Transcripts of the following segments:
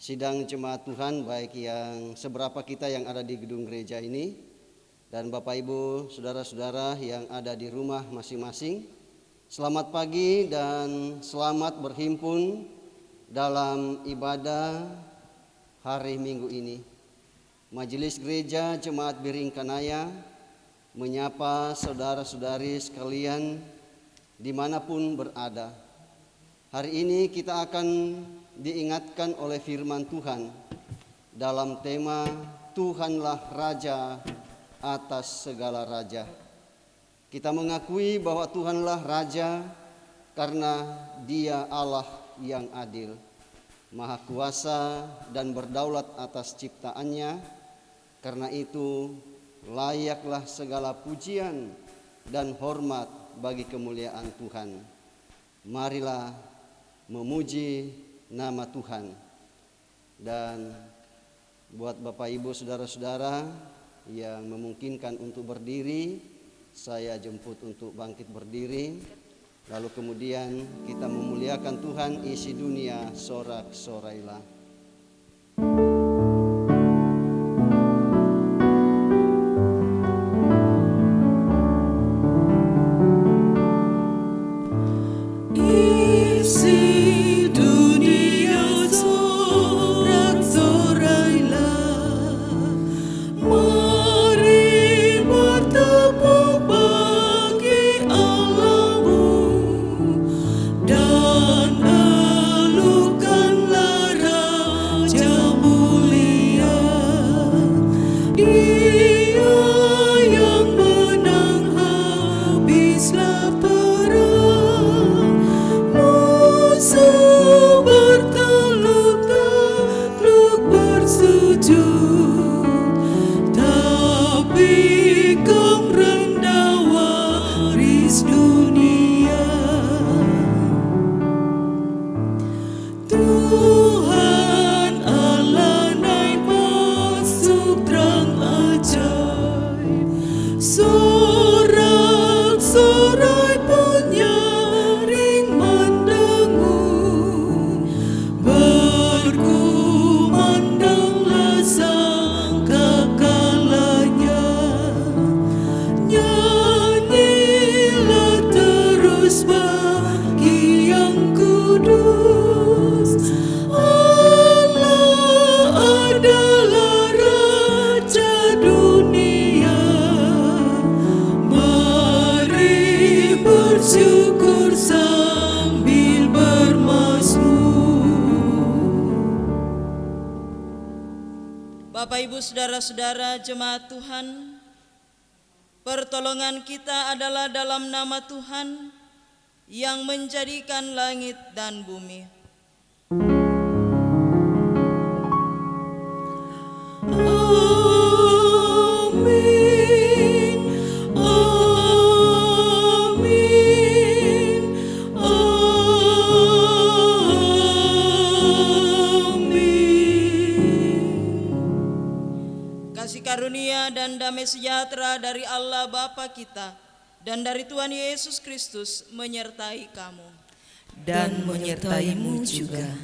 sidang jemaat Tuhan, baik yang seberapa kita yang ada di gedung gereja ini dan Bapak Ibu, saudara-saudara yang ada di rumah masing-masing. Selamat pagi dan selamat berhimpun dalam ibadah hari Minggu ini. Majelis Gereja Jemaat Biring Kanaya menyapa saudara-saudari sekalian dimanapun berada. Hari ini kita akan diingatkan oleh firman Tuhan dalam tema Tuhanlah Raja atas segala raja. Kita mengakui bahwa Tuhanlah Raja karena Dia Allah yang adil, Maha Kuasa dan berdaulat atas ciptaannya. Karena itu layaklah segala pujian dan hormat bagi kemuliaan Tuhan. Marilah memuji nama Tuhan. Dan buat Bapak Ibu saudara-saudara yang memungkinkan untuk berdiri, saya jemput untuk bangkit berdiri. Lalu kemudian kita memuliakan Tuhan, isi dunia sorak-sorailah. Saudara-saudara jemaat Tuhan, pertolongan kita adalah dalam nama Tuhan yang menjadikan langit dan bumi. Karunia dan damai sejahtera dari Allah Bapa kita dan dari Tuhan Yesus Kristus menyertai kamu dan menyertaimu juga.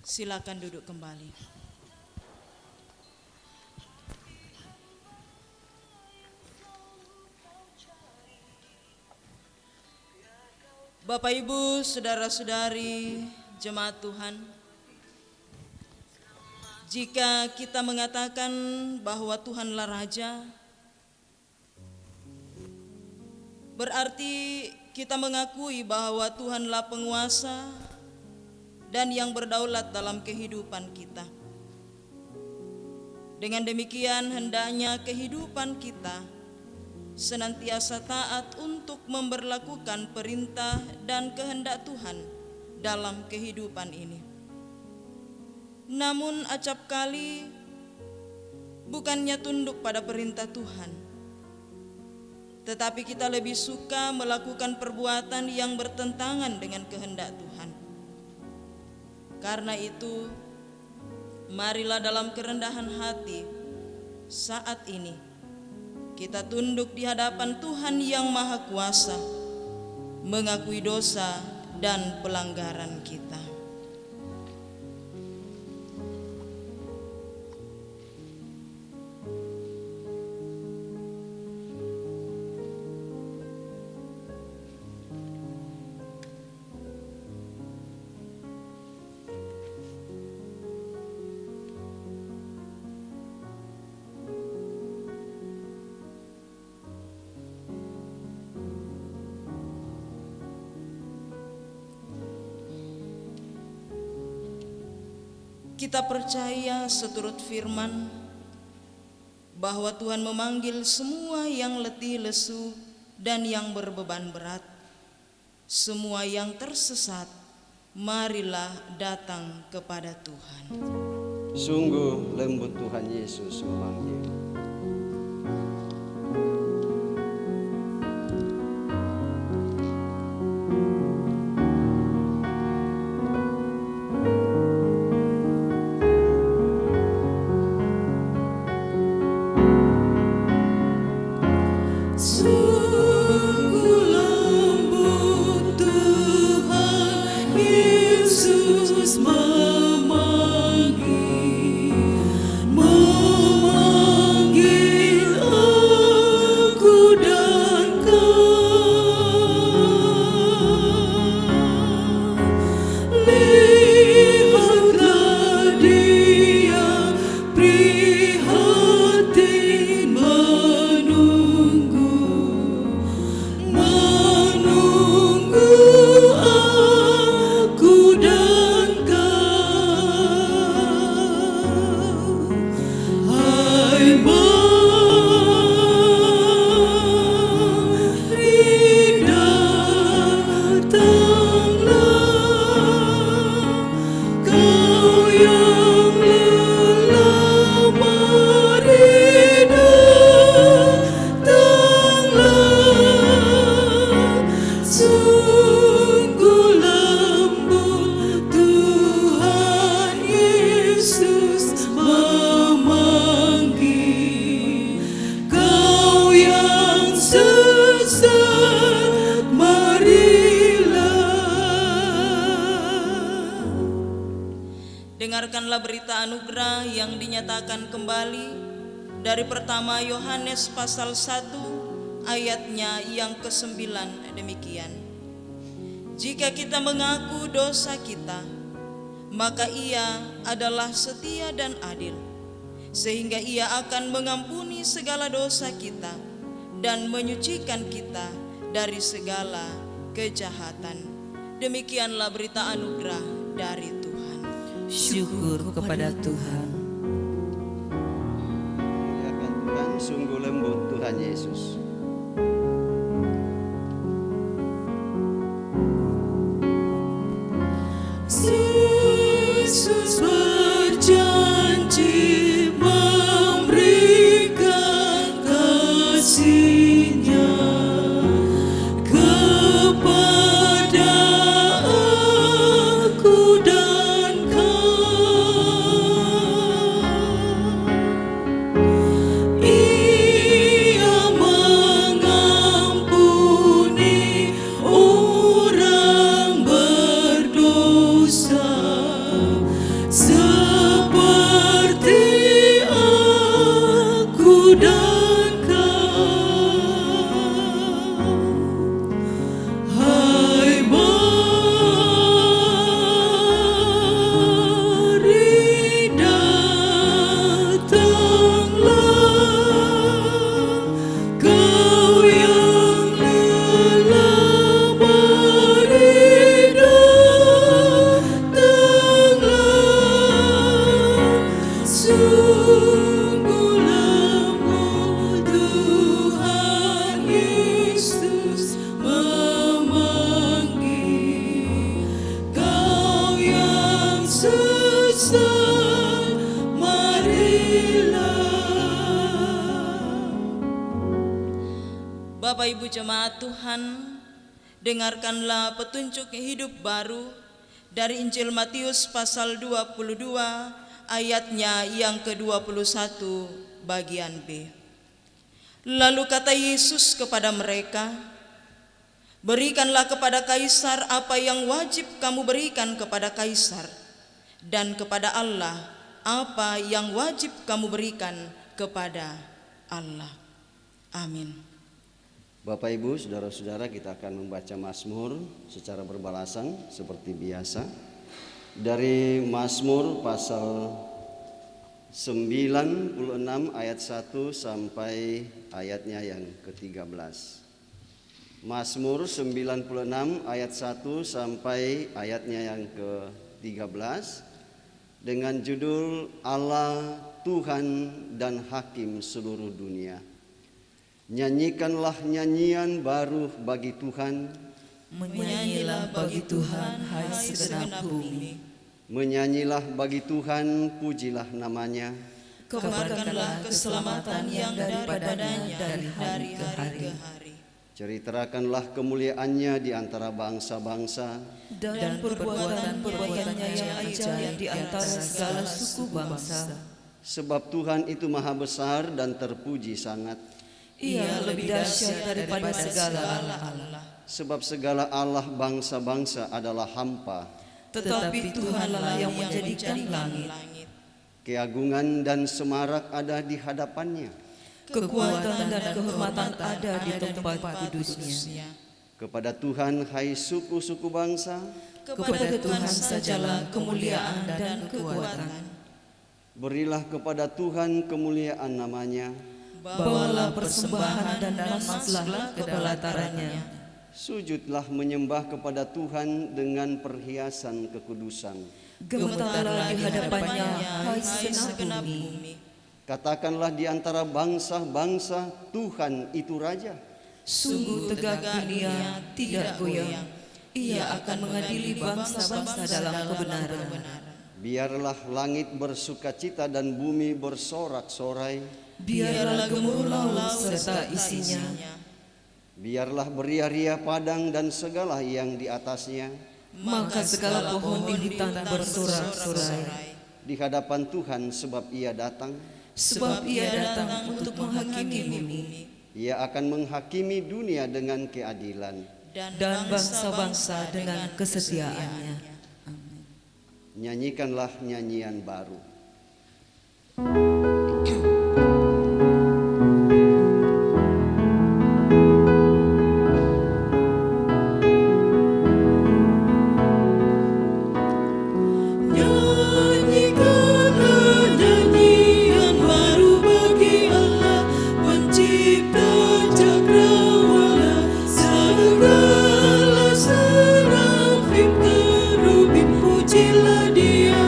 Silakan duduk kembali. Bapak Ibu, saudara-saudari jemaat Tuhan, jika kita mengatakan bahwa Tuhanlah Raja, berarti kita mengakui bahwa Tuhanlah penguasa dan yang berdaulat dalam kehidupan kita. Dengan demikian hendaknya kehidupan kita senantiasa taat untuk memberlakukan perintah dan kehendak Tuhan dalam kehidupan ini. Namun acap kali bukannya tunduk pada perintah Tuhan, tetapi kita lebih suka melakukan perbuatan yang bertentangan dengan kehendak Tuhan. Karena itu, marilah dalam kerendahan hati saat ini kita tunduk di hadapan Tuhan yang Maha Kuasa, mengakui dosa dan pelanggaran kita. Kita percaya seturut firman bahwa Tuhan memanggil semua yang letih lesu dan yang berbeban berat, semua yang tersesat, marilah datang kepada Tuhan. Sungguh lembut Tuhan Yesus memanggil. Dengarkanlah berita anugerah yang dinyatakan kembali dari pertama Yohanes pasal 1 ayatnya yang ke-9 demikian. Jika kita mengaku dosa kita, maka Ia adalah setia dan adil, sehingga Ia akan mengampuni segala dosa kita dan menyucikan kita dari segala kejahatan. Demikianlah berita anugerah dari Tuhan. Syukur kepada Tuhan. Muliakan Tuhan, sungguh lembut Tuhan Yesus. Yesus berjanji memberikan kasih-Nya kepada aku dan kau. Ia mengampuni orang berdosa seperti aku dan kau. Hai, mari datanglah, kau yang lelah, mari datanglah. Sungguh lembut Tuhan Yesus memanggil, kau yang sesat, marilah. Bapak Ibu jemaat Tuhan, dengarkanlah petunjuk hidup baru dari Injil Matius pasal 22 ayatnya yang ke-21 bagian B. Lalu kata Yesus kepada mereka, berikanlah kepada Kaisar apa yang wajib kamu berikan kepada Kaisar, dan kepada Allah apa yang wajib kamu berikan kepada Allah. Amin. Bapak Ibu, saudara-saudara, kita akan membaca Mazmur secara berbalasan seperti biasa. Dari Mazmur pasal 96 ayat 1 sampai ayatnya yang ke-13. Mazmur 96 ayat 1 sampai ayatnya yang ke-13. dengan judul Allah, Tuhan dan Hakim seluruh dunia. Nyanyikanlah nyanyian baru bagi Tuhan, Menyanyilah bagi Tuhan, hai segenap bumi. menyanyilah bagi Tuhan, pujilah namanya. Kabarkanlah keselamatan yang daripadanya dari hari ke hari. Ceritakanlah kemuliaannya di antara bangsa-bangsa, Dan perbuatan-perbuatannya yang ajaib di antara segala suku bangsa. sebab Tuhan itu maha besar dan terpuji sangat. Ia lebih dahsyat daripada segala Allah. Sebab segala Allah bangsa-bangsa adalah hampa. Tetapi Tuhanlah yang menjadikan langit. Keagungan dan semarak ada di hadapannya. Kekuatan dan kehormatan ada di tempat kudusnya. Kepada Tuhan, hai suku-suku bangsa, Kepada Tuhan sajalah kemuliaan dan kekuatan. berilah kepada Tuhan kemuliaan namanya. Bawalah persembahan dan namaslah ke pelatarannya. Sujudlah menyembah kepada Tuhan dengan perhiasan kekudusan. Gemetarlah di hadapannya, hai segenap bumi. Katakanlah di antara bangsa-bangsa, Tuhan itu Raja. Sungguh tegak dunia, tidak goyang. Ia akan mengadili bangsa-bangsa dalam kebenaran. Biarlah langit bersukacita dan bumi bersorak-sorai. Biarlah gemuruh laut serta isinya. Biarlah beria-ria padang dan segala yang di atasnya. Maka segala pohon di hutan bersorak-sorai. Di hadapan Tuhan sebab ia datang. Sebab ia datang untuk menghakimi bumi. Ia akan menghakimi dunia dengan keadilan. Dan bangsa-bangsa dengan kesetiaannya. Amin. Nyanyikanlah nyanyian baru. Nyanyikanlah nyanyian baru bagi Allah, pencipta cakrawala. Segala serafim kerubim pujilah Dia,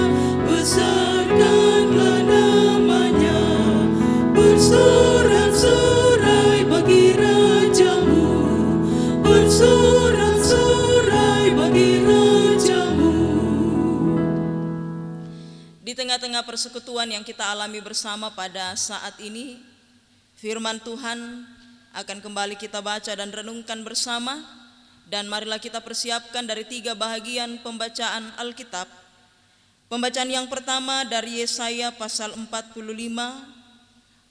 besarkanlah namanya. Bersorak-sorai bagi Rajamu, bersorak-sorai bagi Rajamu. Di tengah-tengah persekutuan yang kita alami bersama pada saat ini, firman Tuhan akan kembali kita baca dan renungkan bersama. Dan marilah kita persiapkan dari 3 bahagian pembacaan Alkitab. Pembacaan yang pertama dari Yesaya pasal 45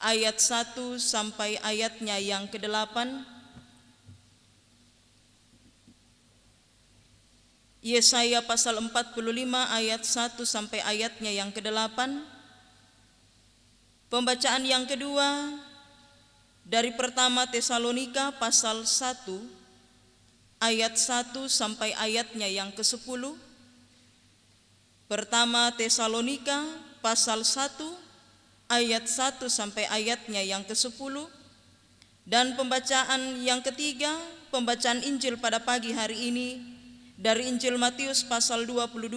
ayat 1 sampai ayatnya yang ke-8. Yesaya pasal 45 ayat 1 sampai ayatnya yang ke-8. Pembacaan yang kedua dari pertama Tesalonika pasal 1 ayat 1 sampai ayatnya yang ke-10. Pertama Tesalonika pasal 1 ayat 1 sampai ayatnya yang ke-10. Dan pembacaan yang ketiga, pembacaan Injil pada pagi hari ini dari Injil Matius pasal 22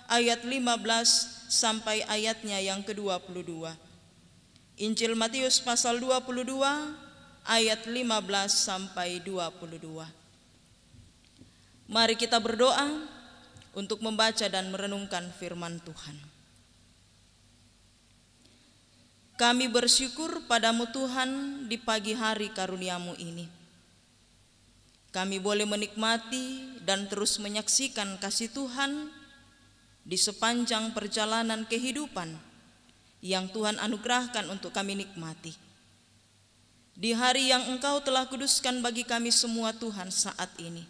ayat 15 sampai ayatnya yang ke-22. Injil Matius pasal 22 ayat 15 sampai 22. Mari kita berdoa untuk membaca dan merenungkan firman Tuhan. Kami bersyukur padamu Tuhan di pagi hari karunia-Mu ini. Kami boleh menikmati dan terus menyaksikan kasih Tuhan di sepanjang perjalanan kehidupan yang Tuhan anugerahkan untuk kami nikmati. Di hari yang Engkau telah kuduskan bagi kami semua Tuhan saat ini,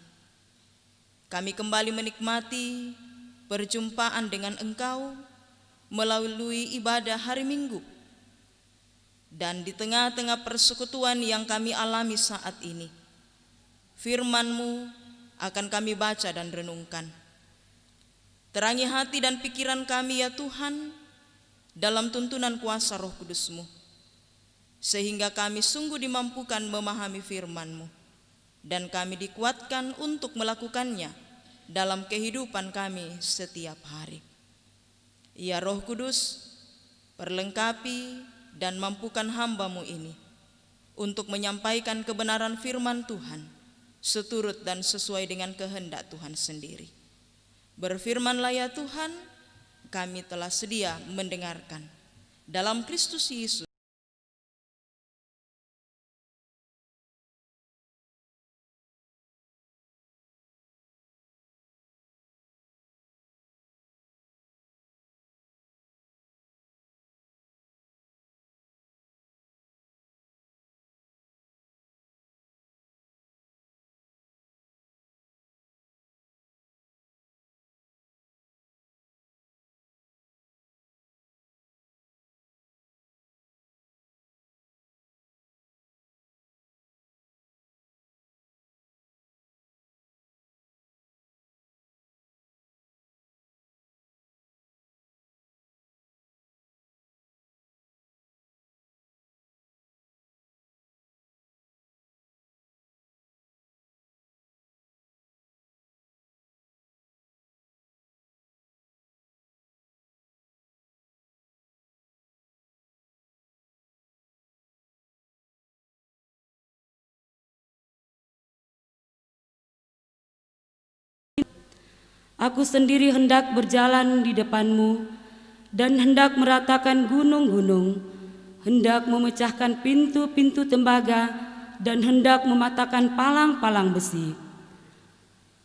kami kembali menikmati perjumpaan dengan Engkau melalui ibadah hari Minggu. Dan di tengah-tengah persekutuan yang kami alami saat ini, firman-Mu akan kami baca dan renungkan. Terangi hati dan pikiran kami ya Tuhan, dalam tuntunan kuasa Roh Kudus-Mu, sehingga kami sungguh dimampukan memahami firman-Mu, dan kami dikuatkan untuk melakukannya dalam kehidupan kami setiap hari. Ya Roh Kudus, perlengkapi dan mampukan hamba-Mu ini untuk menyampaikan kebenaran firman Tuhan seturut dan sesuai dengan kehendak Tuhan sendiri. Berfirmanlah ya Tuhan, kami telah sedia mendengarkan. Dalam Kristus Yesus. Aku sendiri hendak berjalan di depan-Mu dan hendak meratakan gunung-gunung, hendak memecahkan pintu-pintu tembaga dan hendak mematahkan palang-palang besi.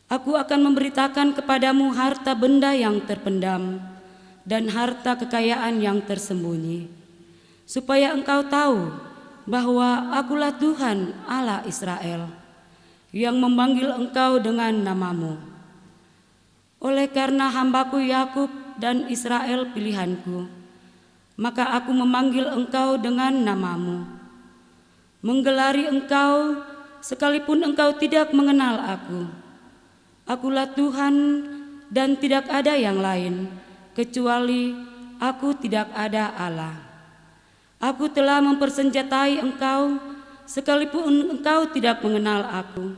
Aku akan memberitakan kepadamu harta benda yang terpendam dan harta kekayaan yang tersembunyi, supaya engkau tahu bahwa Akulah Tuhan Allah Israel, yang memanggil engkau dengan namamu. Oleh karena hambaku Yakub dan Israel pilihanku, maka aku memanggil engkau dengan namamu, menggelari engkau sekalipun engkau tidak mengenal aku. Akulah Tuhan dan tidak ada yang lain, kecuali aku tidak ada Allah. Aku telah mempersenjatai engkau sekalipun engkau tidak mengenal aku,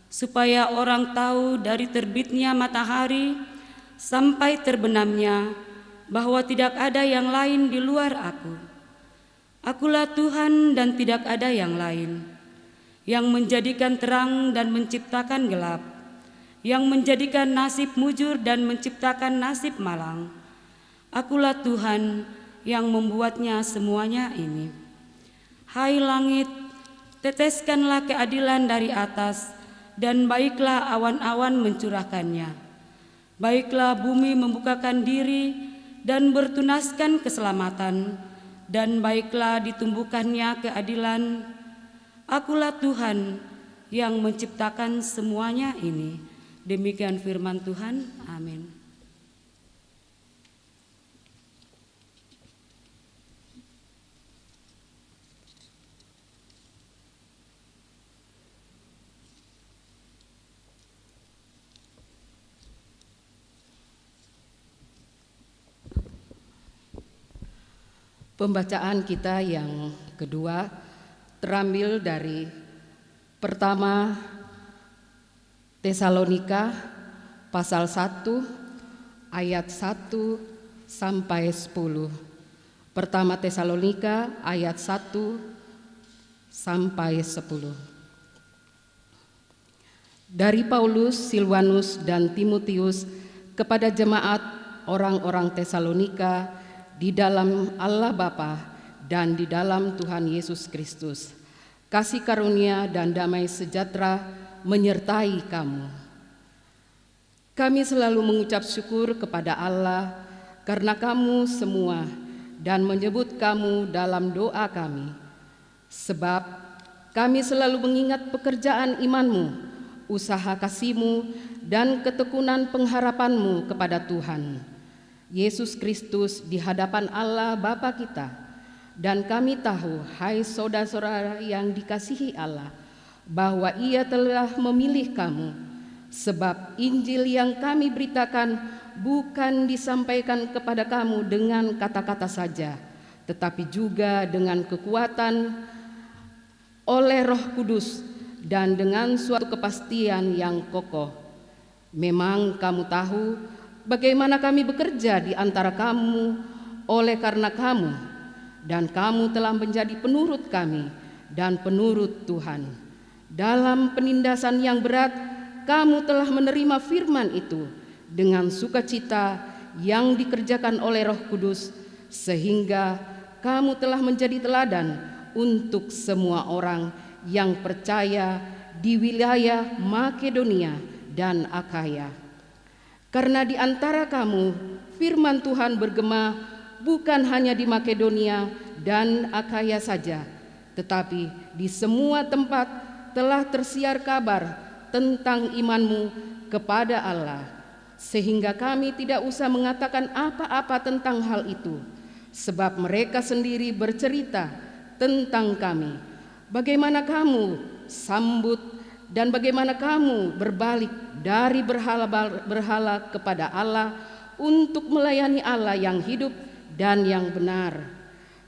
supaya orang tahu dari terbitnya matahari sampai terbenamnya bahwa tidak ada yang lain di luar aku. Akulah Tuhan dan tidak ada yang lain, yang menjadikan terang dan menciptakan gelap, yang menjadikan nasib mujur dan menciptakan nasib malang. Akulah Tuhan yang membuatnya semuanya ini. Hai langit, teteskanlah keadilan dari atas, dan baiklah awan-awan mencurahkannya. Baiklah bumi membukakan diri dan bertunaskan keselamatan, dan baiklah ditumbuhkannya keadilan. Akulah Tuhan yang menciptakan semuanya ini. Demikian firman Tuhan. Amin. Pembacaan kita yang kedua terambil dari pertama Tesalonika pasal 1 ayat 1 sampai 10. Pertama Tesalonika ayat 1 sampai 10. Dari Paulus, Silwanus dan Timotius kepada jemaat orang-orang Tesalonika di dalam Allah Bapa dan di dalam Tuhan Yesus Kristus. Kasih karunia dan damai sejahtera menyertai kamu. Kami selalu mengucap syukur kepada Allah karena kamu semua dan menyebut kamu dalam doa kami. Sebab kami selalu mengingat pekerjaan imanmu, usaha kasihmu dan ketekunan pengharapanmu kepada Tuhan Yesus Kristus di hadapan Allah Bapa kita. Dan kami tahu, hai saudara-saudara yang dikasihi Allah, bahwa Ia telah memilih kamu, sebab Injil yang kami beritakan bukan disampaikan kepada kamu dengan kata-kata saja, tetapi juga dengan kekuatan oleh Roh Kudus dan dengan suatu kepastian yang kokoh. Memang kamu tahu bagaimana kami bekerja di antara kamu oleh karena kamu, dan kamu telah menjadi penurut kami dan penurut Tuhan. Dalam penindasan yang berat, kamu telah menerima firman itu dengan sukacita yang dikerjakan oleh Roh Kudus, sehingga kamu telah menjadi teladan untuk semua orang yang percaya di wilayah Makedonia dan Akhaya. Karena di antara kamu firman Tuhan bergema bukan hanya di Makedonia dan Akhaya saja, tetapi di semua tempat telah tersiar kabar tentang imanmu kepada Allah, sehingga kami tidak usah mengatakan apa-apa tentang hal itu, sebab mereka sendiri bercerita tentang kami, bagaimana kamu sambut dan bagaimana kamu berbalik dari berhala kepada Allah untuk melayani Allah yang hidup dan yang benar,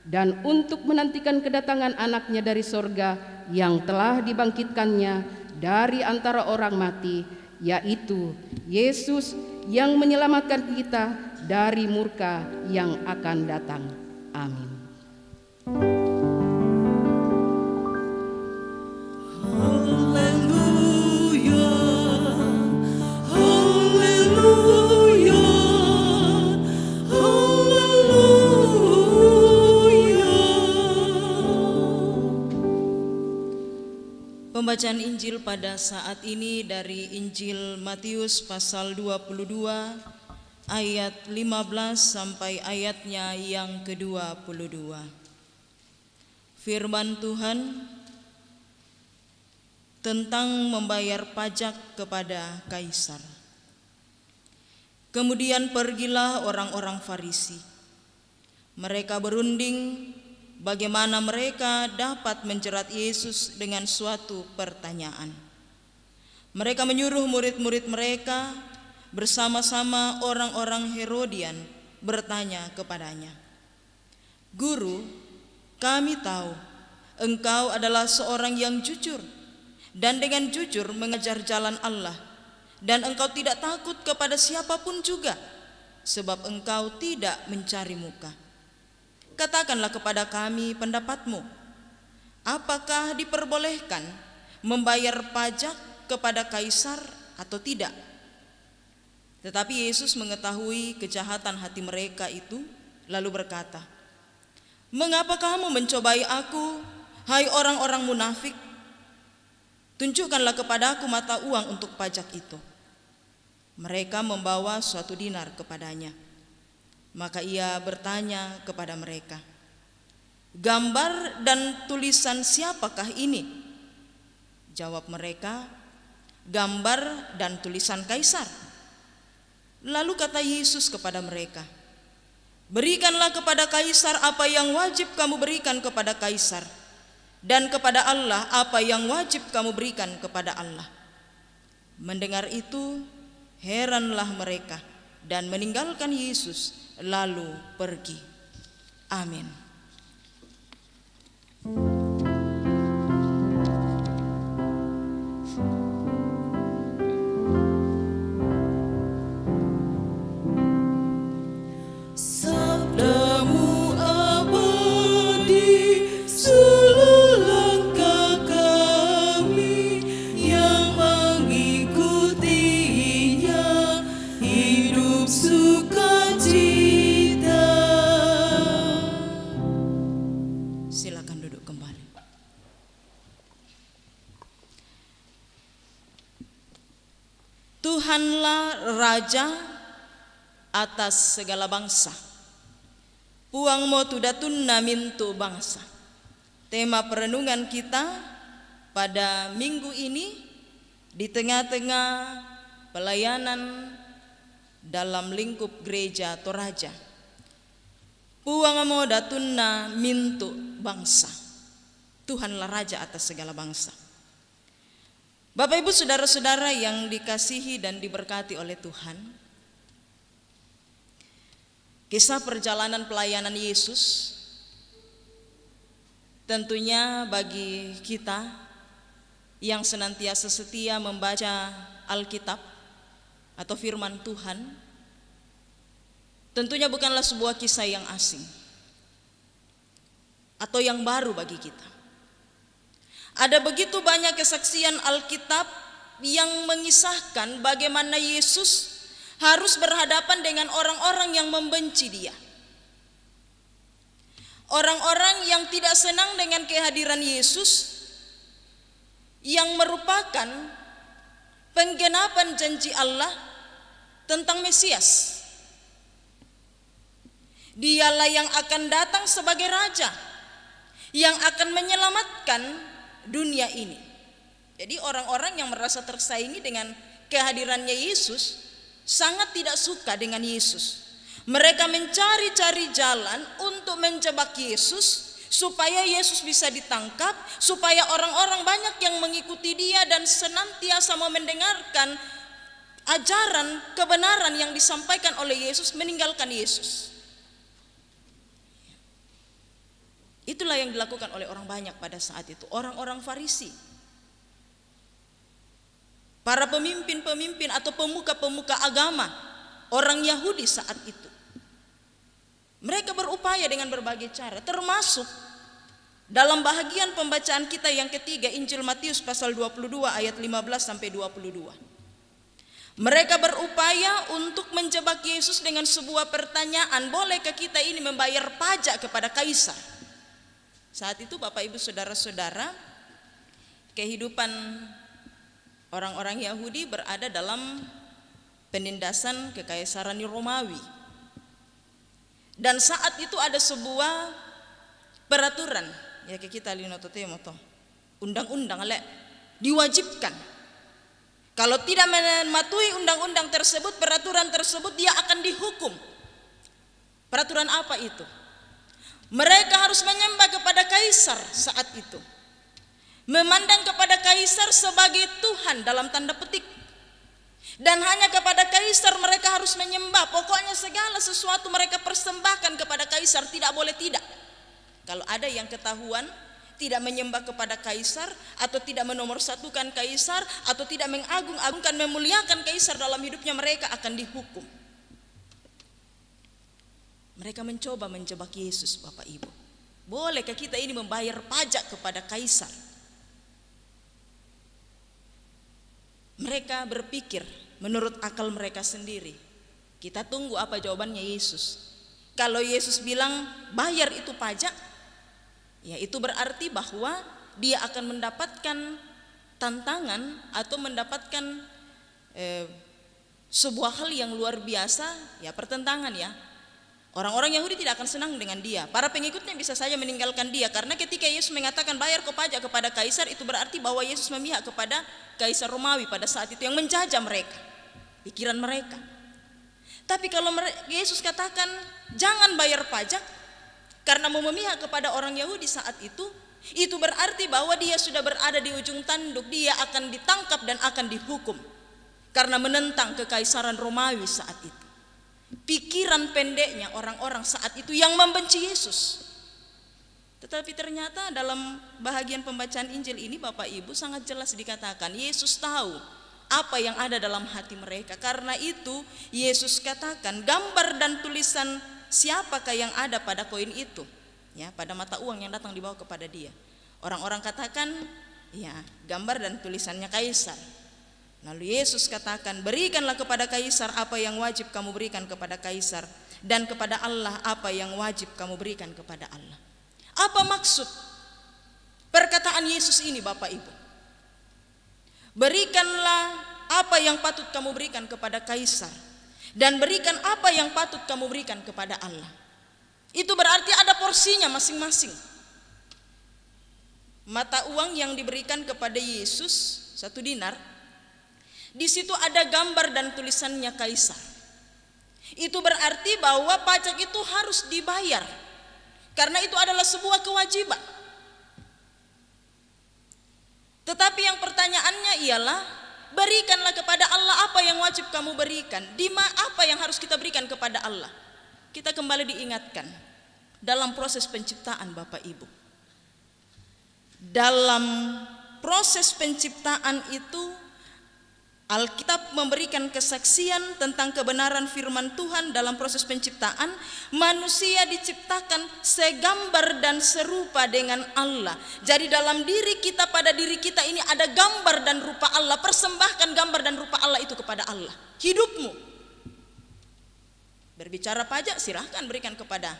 dan untuk menantikan kedatangan anaknya dari sorga yang telah dibangkitkannya dari antara orang mati, yaitu Yesus yang menyelamatkan kita dari murka yang akan datang. Amin. Pembacaan Injil pada saat ini dari Injil Matius pasal 22 ayat 15 sampai ayatnya yang ke-22. Firman Tuhan tentang membayar pajak kepada kaisar. Kemudian pergilah orang-orang Farisi. Mereka berunding bagaimana mereka dapat menjerat Yesus dengan suatu pertanyaan. Mereka menyuruh murid-murid mereka bersama-sama orang-orang Herodian bertanya kepadanya, "Guru, kami tahu engkau adalah seorang yang jujur dan dengan jujur mengajar jalan Allah, dan engkau tidak takut kepada siapapun juga, sebab engkau tidak mencari muka. Katakanlah kepada kami pendapatmu, apakah diperbolehkan membayar pajak kepada kaisar atau tidak?" Tetapi Yesus mengetahui kejahatan hati mereka itu, lalu berkata, "Mengapa kamu mencobai aku, hai orang-orang munafik? Tunjukkanlah kepadaku mata uang untuk pajak itu." Mereka membawa suatu dinar kepadanya. Maka ia bertanya kepada mereka, "Gambar dan tulisan siapakah ini?" Jawab mereka, "Gambar dan tulisan kaisar." Lalu kata Yesus kepada mereka, "Berikanlah kepada kaisar apa yang wajib kamu berikan kepada kaisar, dan kepada Allah apa yang wajib kamu berikan kepada Allah." Mendengar itu, heranlah mereka dan meninggalkan Yesus lalu pergi. Amin. Sabdamu abadi, seluruh langkah kami yang mengikutinya hidup sukacita. Silakan duduk kembali. Tuhanlah Raja atas segala bangsa. Puang mo tudatunna mintu bangsa. Tema perenungan kita pada minggu ini di tengah-tengah pelayanan dalam lingkup gereja Toraja. Puang mo datunna mintu bangsa. Tuhanlah Raja atas segala bangsa. Bapak Ibu saudara-saudara yang dikasihi dan diberkati oleh Tuhan, kisah perjalanan pelayanan Yesus tentunya bagi kita yang senantiasa setia membaca Alkitab atau firman Tuhan tentunya bukanlah sebuah kisah yang asing atau yang baru bagi kita. Ada begitu banyak kesaksian Alkitab yang mengisahkan bagaimana Yesus harus berhadapan dengan orang-orang yang membenci Dia. Orang-orang yang tidak senang dengan kehadiran Yesus, yang merupakan penggenapan janji Allah tentang Mesias. Dialah yang akan datang sebagai raja yang akan menyelamatkan dunia ini. Jadi orang-orang yang merasa tersaingi dengan kehadirannya Yesus sangat tidak suka dengan Yesus. Mereka mencari-cari jalan untuk menjebak Yesus supaya Yesus bisa ditangkap, supaya orang-orang banyak yang mengikuti Dia dan senantiasa mau mendengarkan ajaran kebenaran yang disampaikan oleh Yesus meninggalkan Yesus. Itulah yang dilakukan oleh orang banyak pada saat itu, orang-orang Farisi. Para pemimpin-pemimpin atau pemuka-pemuka agama orang Yahudi saat itu. Mereka berupaya dengan berbagai cara, termasuk dalam bahagian pembacaan kita yang ketiga, Injil Matius pasal 22 ayat 15 sampai 22. Mereka berupaya untuk menjebak Yesus dengan sebuah pertanyaan, bolehkah kita ini membayar pajak kepada kaisar? Saat itu Bapak Ibu Saudara-saudara, kehidupan orang-orang Yahudi berada dalam penindasan kekaisaran Romawi. Dan saat itu ada sebuah peraturan, ya kita linototemoto, undang-undang diwajibkan. Kalau tidak mematuhi undang-undang tersebut, peraturan tersebut, dia akan dihukum. Peraturan apa itu? Mereka harus menyembah kepada kaisar saat itu, memandang kepada kaisar sebagai Tuhan dalam tanda petik. Dan hanya kepada kaisar mereka harus menyembah. Pokoknya segala sesuatu mereka persembahkan kepada kaisar, tidak boleh tidak. Kalau ada yang ketahuan tidak menyembah kepada kaisar, atau tidak menomorsatukan kaisar, atau tidak mengagung-agungkan, memuliakan kaisar dalam hidupnya, mereka akan dihukum. Mereka mencoba menjebak Yesus, Bapak Ibu. Bolehkah kita ini membayar pajak kepada kaisar? Mereka berpikir menurut akal mereka sendiri. Kita tunggu apa jawabannya Yesus. Kalau Yesus bilang bayar itu pajak, ya itu berarti bahwa dia akan mendapatkan tantangan atau mendapatkan sebuah hal yang luar biasa, ya pertentangan ya. Orang-orang Yahudi tidak akan senang dengan dia. Para pengikutnya bisa saja meninggalkan dia, karena ketika Yesus mengatakan bayar kau pajak kepada kaisar, itu berarti bahwa Yesus memihak kepada kaisar Romawi pada saat itu yang menjajah mereka, pikiran mereka. Tapi kalau Yesus katakan jangan bayar pajak karena mau memihak kepada orang Yahudi saat itu berarti bahwa dia sudah berada di ujung tanduk, dia akan ditangkap dan akan dihukum karena menentang kekaisaran Romawi saat itu. Pikiran pendeknya orang-orang saat itu yang membenci Yesus. Tetapi ternyata dalam bahagian pembacaan Injil ini Bapak Ibu sangat jelas dikatakan Yesus tahu apa yang ada dalam hati mereka. Karena itu Yesus katakan gambar dan tulisan siapakah yang ada pada koin itu, ya, pada mata uang yang datang dibawa kepada dia. Orang-orang katakan ya gambar dan tulisannya kaisar. Lalu Yesus katakan, berikanlah kepada kaisar apa yang wajib kamu berikan kepada kaisar, dan kepada Allah apa yang wajib kamu berikan kepada Allah. Apa maksud perkataan Yesus ini Bapak Ibu? Berikanlah apa yang patut kamu berikan kepada kaisar, dan berikan apa yang patut kamu berikan kepada Allah. Itu berarti ada porsinya masing-masing. Mata uang yang diberikan kepada Yesus 1 dinar, di situ ada gambar dan tulisannya kaisar. Itu berarti bahwa pajak itu harus dibayar, karena itu adalah sebuah kewajiban. Tetapi yang pertanyaannya ialah, berikanlah kepada Allah apa yang wajib kamu berikan. Apa yang harus kita berikan kepada Allah? Kita kembali diingatkan dalam proses penciptaan Bapak Ibu. Dalam proses penciptaan itu Alkitab memberikan kesaksian tentang kebenaran firman Tuhan dalam proses penciptaan. Manusia diciptakan segambar dan serupa dengan Allah. Jadi dalam diri kita, pada diri kita ini ada gambar dan rupa Allah. Persembahkan gambar dan rupa Allah itu kepada Allah. Hidupmu, berbicara pajak silahkan berikan kepada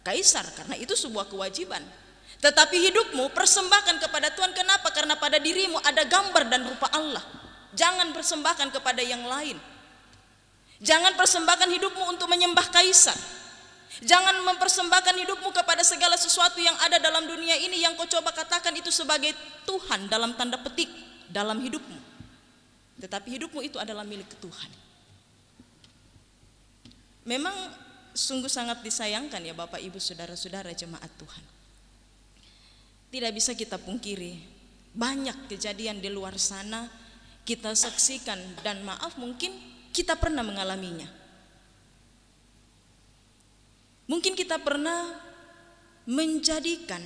kaisar, karena itu sebuah kewajiban. Tetapi hidupmu persembahkan kepada Tuhan. Kenapa? Karena pada dirimu ada gambar dan rupa Allah. Jangan persembahkan kepada yang lain. Jangan persembahkan hidupmu untuk menyembah kaisar. Jangan mempersembahkan hidupmu kepada segala sesuatu yang ada dalam dunia ini yang kau coba katakan itu sebagai Tuhan dalam tanda petik dalam hidupmu. Tetapi hidupmu itu adalah milik Tuhan. Memang sungguh sangat disayangkan ya Bapak Ibu saudara-saudara jemaat Tuhan. Tidak bisa kita pungkiri, banyak kejadian di luar sana kita saksikan, dan maaf mungkin kita pernah mengalaminya. Mungkin kita pernah menjadikan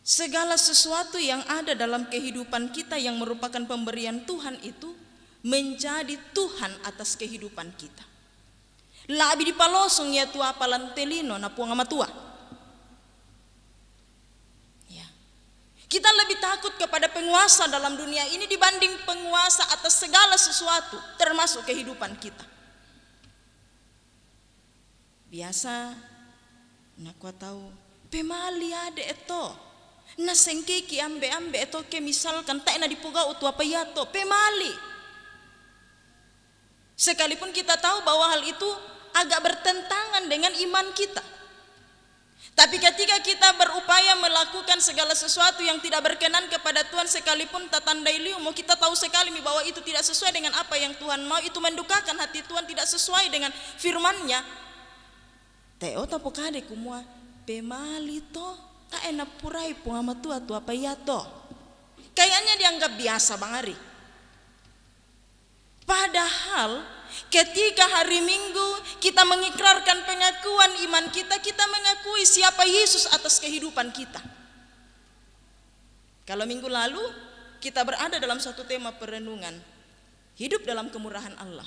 segala sesuatu yang ada dalam kehidupan kita yang merupakan pemberian Tuhan itu menjadi Tuhan atas kehidupan kita. Labi di palosong ya tua palantelino na puang ama tua. Kita lebih takut kepada penguasa dalam dunia ini dibanding penguasa atas segala sesuatu, termasuk kehidupan kita. Biasa, nak kau tahu, pemali ada itu, na sengkeki ambe itu ke misalkan tak na dipuga utu apa ya to, pemali. Sekalipun kita tahu bahwa hal itu agak bertentangan dengan iman kita. Tapi ketika kita berupaya melakukan segala sesuatu yang tidak berkenan kepada Tuhan, sekalipun tatandai liumu, kita tahu sekali bahwa itu tidak sesuai dengan apa yang Tuhan mau, itu mendukakan hati Tuhan, tidak sesuai dengan firman-Nya. Teo tapokade kumua pemali to tak enak purai pungama tua apa ya to. Kayaknya dianggap biasa Bang Ari. Padahal ketika hari Minggu kita mengikrarkan pengakuan iman kita, kita mengakui siapa Yesus atas kehidupan kita. Kalau minggu lalu kita berada dalam satu tema perenungan, hidup dalam kemurahan Allah.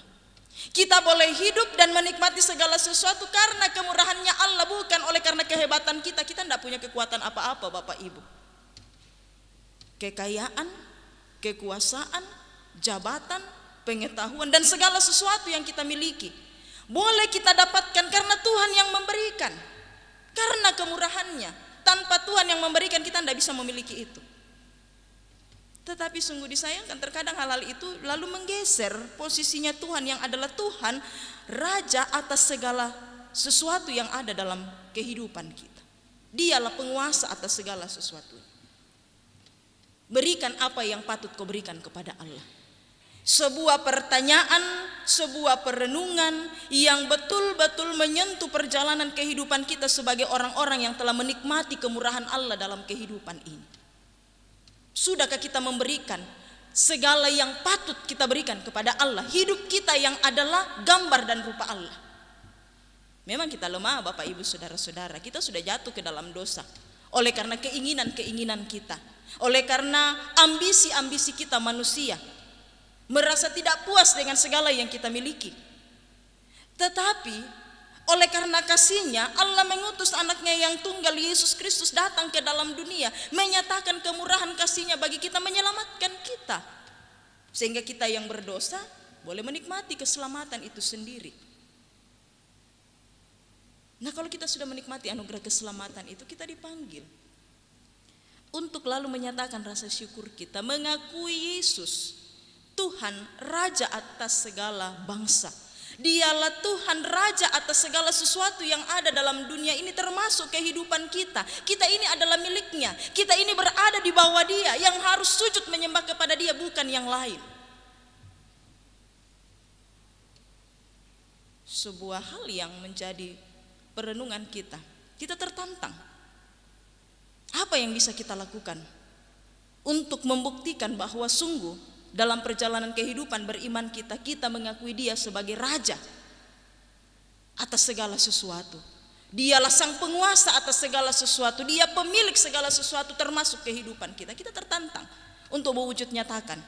Kita boleh hidup dan menikmati segala sesuatu karena kemurahannya Allah, bukan oleh karena kehebatan kita. Kita tidak punya kekuatan apa-apa Bapak Ibu. Kekayaan, kekuasaan, jabatan, pengetahuan dan segala sesuatu yang kita miliki boleh kita dapatkan karena Tuhan yang memberikan, karena kemurahannya. Tanpa Tuhan yang memberikan kita tidak bisa memiliki itu. Tetapi sungguh disayangkan terkadang hal-hal itu lalu menggeser posisinya Tuhan yang adalah Tuhan Raja atas segala sesuatu yang ada dalam kehidupan kita. Dialah penguasa atas segala sesuatu. Berikan apa yang patut kau berikan kepada Allah. Sebuah pertanyaan, sebuah perenungan yang betul-betul menyentuh perjalanan kehidupan kita sebagai orang-orang yang telah menikmati kemurahan Allah dalam kehidupan ini. Sudahkah kita memberikan segala yang patut kita berikan kepada Allah? Hidup kita yang adalah gambar dan rupa Allah. Memang kita lemah Bapak Ibu Saudara-saudara, kita sudah jatuh ke dalam dosa oleh karena keinginan-keinginan kita, oleh karena ambisi-ambisi kita manusia, merasa tidak puas dengan segala yang kita miliki. Tetapi oleh karena kasih-Nya Allah mengutus anaknya yang tunggal Yesus Kristus datang ke dalam dunia, menyatakan kemurahan kasih-Nya bagi kita, menyelamatkan kita, sehingga kita yang berdosa boleh menikmati keselamatan itu sendiri. Nah, kalau kita sudah menikmati anugerah keselamatan itu, kita dipanggil untuk lalu menyatakan rasa syukur kita, mengakui Yesus Tuhan Raja atas segala bangsa. Dialah Tuhan Raja atas segala sesuatu yang ada dalam dunia ini, termasuk kehidupan kita. Kita ini adalah miliknya. Kita ini berada di bawah Dia, yang harus sujud menyembah kepada Dia, bukan yang lain. Sebuah hal yang menjadi perenungan kita. Kita tertantang. Apa yang bisa kita lakukan untuk membuktikan bahwa sungguh dalam perjalanan kehidupan beriman kita, kita mengakui Dia sebagai Raja atas segala sesuatu. Dialah sang penguasa atas segala sesuatu. Dia pemilik segala sesuatu termasuk kehidupan kita. Kita tertantang untuk mewujud nyatakan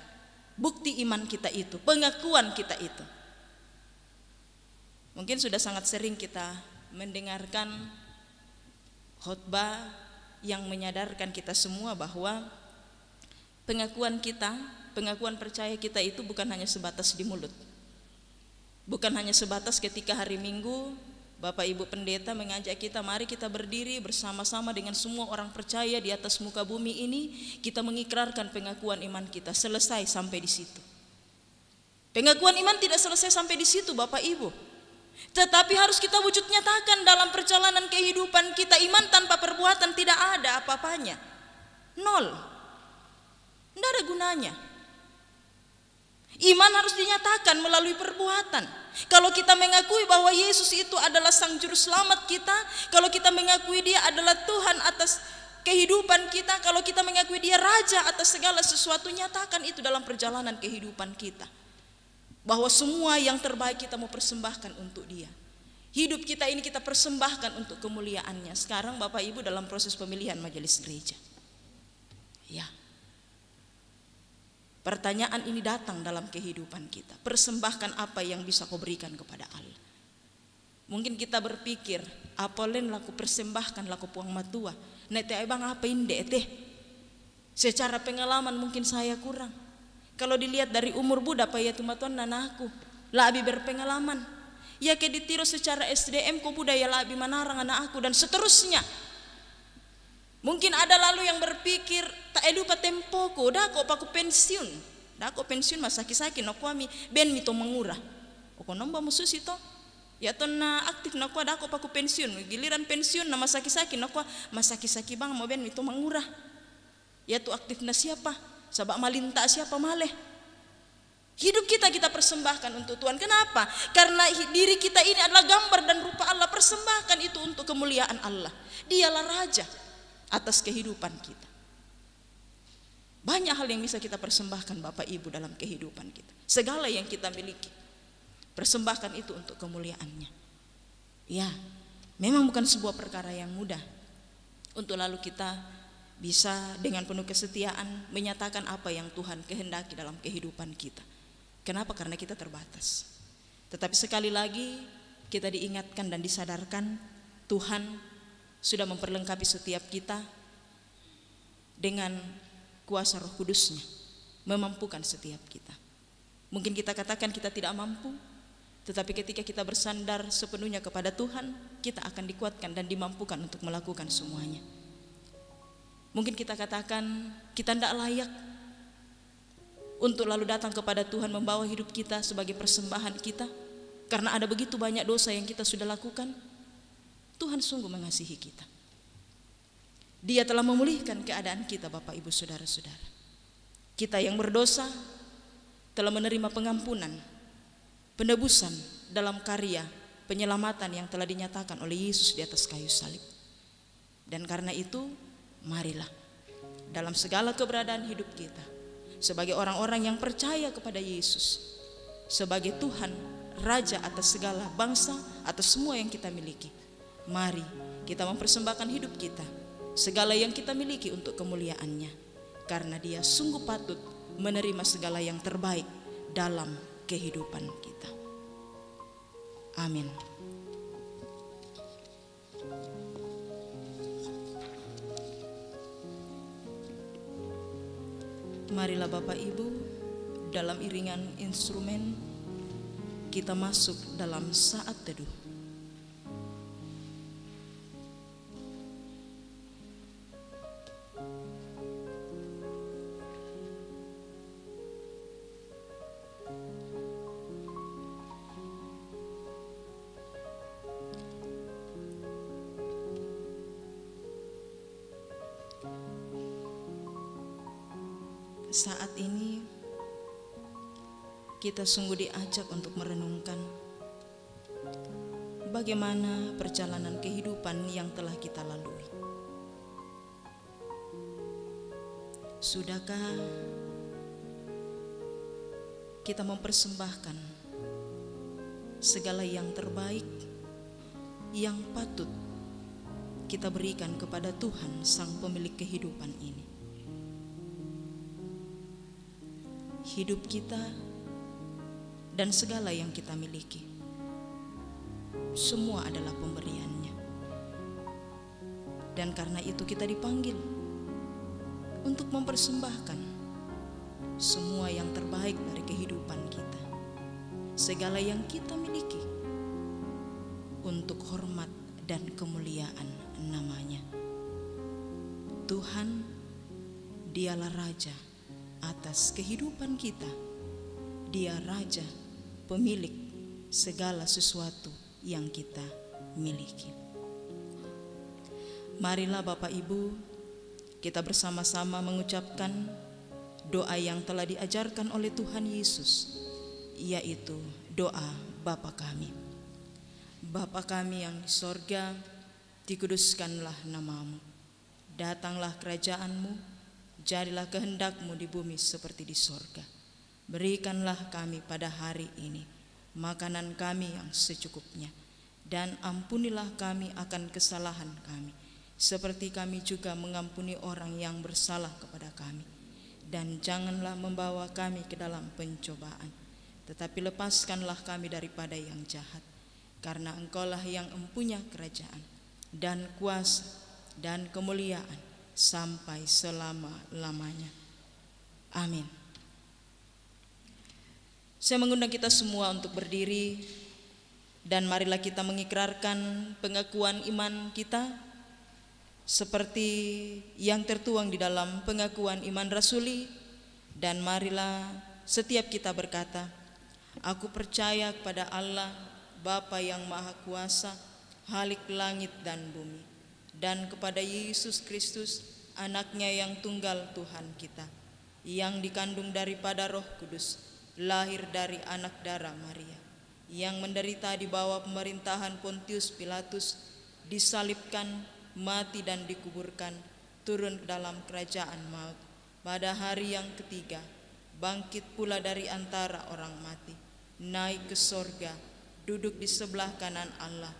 bukti iman kita itu, pengakuan kita itu. Mungkin sudah sangat sering kita mendengarkan khotbah yang menyadarkan kita semua bahwa pengakuan kita, pengakuan percaya kita itu bukan hanya sebatas di mulut. Bukan hanya sebatas ketika hari Minggu Bapak Ibu Pendeta mengajak kita, mari kita berdiri bersama-sama dengan semua orang percaya di atas muka bumi ini, kita mengikrarkan pengakuan iman kita. Selesai sampai di situ. Pengakuan iman tidak selesai sampai di situ Bapak Ibu, tetapi harus kita wujud nyatakan dalam perjalanan kehidupan kita. Iman tanpa perbuatan tidak ada apa-apanya, nol, tidak ada gunanya. Iman harus dinyatakan melalui perbuatan. Kalau kita mengakui bahwa Yesus itu adalah Sang Juru Selamat kita, kalau kita mengakui Dia adalah Tuhan atas kehidupan kita, kalau kita mengakui Dia Raja atas segala sesuatu, nyatakan itu dalam perjalanan kehidupan kita. Bahwa semua yang terbaik kita mau persembahkan untuk Dia. Hidup kita ini kita persembahkan untuk kemuliaan-Nya. Sekarang Bapak Ibu dalam proses pemilihan majelis gereja. Ya. Pertanyaan ini datang dalam kehidupan kita. Persembahkan apa yang bisa kau berikan kepada Allah. Mungkin kita berpikir, apa len laku persembahkan laku puang matua. Nete bang apa inde teh. Secara pengalaman mungkin saya kurang. Kalau dilihat dari umur budak ya tumatuan nanaku, lebih berpengalaman. Ya ke ditiru secara SDM ko budaya lebih manarang anak aku dan seterusnya. Mungkin ada lalu yang berpikir tak lupa tempoku, dah kok paku pensiun, dah kok pensiun masa kisaki nak kami ben mito mengurah, kok nombor musus itu, ya tuh na aktif nak dah kok paku pensiun, giliran pensiun nama saki-saki nak masa kisaki bang mau ben mito mengurah, ya tuh aktif na siapa, sabak malinta siapa maleh. Hidup kita persembahkan untuk Tuhan. Kenapa? Karena diri kita ini adalah gambar dan rupa Allah. Persembahkan itu untuk kemuliaan Allah. Dialah Raja atas kehidupan kita. Banyak hal yang bisa kita persembahkan Bapak Ibu dalam kehidupan kita. Segala yang kita miliki, persembahkan itu untuk kemuliaan-Nya. Ya, memang bukan sebuah perkara yang mudah untuk lalu kita bisa dengan penuh kesetiaan menyatakan apa yang Tuhan kehendaki dalam kehidupan kita. Kenapa? Karena kita terbatas. Tetapi sekali lagi kita diingatkan dan disadarkan Tuhan sudah memperlengkapi setiap kita dengan kuasa Roh Kudus-Nya, memampukan setiap kita. Mungkin kita katakan kita tidak mampu, tetapi ketika kita bersandar sepenuhnya kepada Tuhan, kita akan dikuatkan dan dimampukan untuk melakukan semuanya. Mungkin kita katakan kita tidak layak untuk lalu datang kepada Tuhan membawa hidup kita sebagai persembahan kita, karena ada begitu banyak dosa yang kita sudah lakukan. Tuhan sungguh mengasihi kita. Dia telah memulihkan keadaan kita Bapak Ibu Saudara-saudara. Kita yang berdosa telah menerima pengampunan, penebusan dalam karya penyelamatan yang telah dinyatakan oleh Yesus di atas kayu salib. Dan karena itu marilah dalam segala keberadaan hidup kita sebagai orang-orang yang percaya kepada Yesus sebagai Tuhan, Raja atas segala bangsa, atas semua yang kita miliki, mari kita mempersembahkan hidup kita, segala yang kita miliki untuk kemuliaan-Nya, karena Dia sungguh patut menerima segala yang terbaik dalam kehidupan kita. Amin. Marilah Bapak Ibu, dalam iringan instrumen kita masuk dalam saat teduh. Saat ini kita sungguh diajak untuk merenungkan bagaimana perjalanan kehidupan yang telah kita lalui. Sudahkah kita mempersembahkan segala yang terbaik yang patut kita berikan kepada Tuhan, Sang Pemilik kehidupan ini? hidup kita, dan segala yang kita miliki. Semua adalah pemberiannya. Dan karena itu kita dipanggil untuk mempersembahkan semua yang terbaik dari kehidupan kita, segala yang kita miliki, untuk hormat dan kemuliaan namanya. Tuhan, dialah Raja atas kehidupan kita. Dia Raja, pemilik segala sesuatu yang kita miliki. Marilah Bapak Ibu, kita bersama-sama mengucapkan doa yang telah diajarkan oleh Tuhan Yesus, yaitu doa Bapa kami. Bapa kami yang di sorga, dikuduskanlah namamu. Datanglah kerajaanmu, jadilah kehendakmu di bumi seperti di sorga. Berikanlah kami pada hari ini makanan kami yang secukupnya, dan ampunilah kami akan kesalahan kami, seperti kami juga mengampuni orang yang bersalah kepada kami. Dan janganlah membawa kami ke dalam pencobaan, tetapi lepaskanlah kami daripada yang jahat. Karena Engkaulah yang empunya kerajaan dan kuasa dan kemuliaan sampai selama-lamanya. Amin. Saya mengundang kita semua untuk berdiri, dan marilah kita mengikrarkan pengakuan iman kita seperti yang tertuang di dalam pengakuan iman rasuli. Dan marilah setiap kita berkata, aku percaya kepada Allah Bapa yang Maha Kuasa, Khalik langit dan bumi, dan kepada Yesus Kristus, anaknya yang tunggal Tuhan kita, yang dikandung daripada Roh Kudus, lahir dari anak darah Maria, yang menderita di bawah pemerintahan Pontius Pilatus, disalibkan, mati dan dikuburkan, turun ke dalam kerajaan maut, pada hari yang ketiga bangkit pula dari antara orang mati, naik ke sorga, duduk di sebelah kanan Allah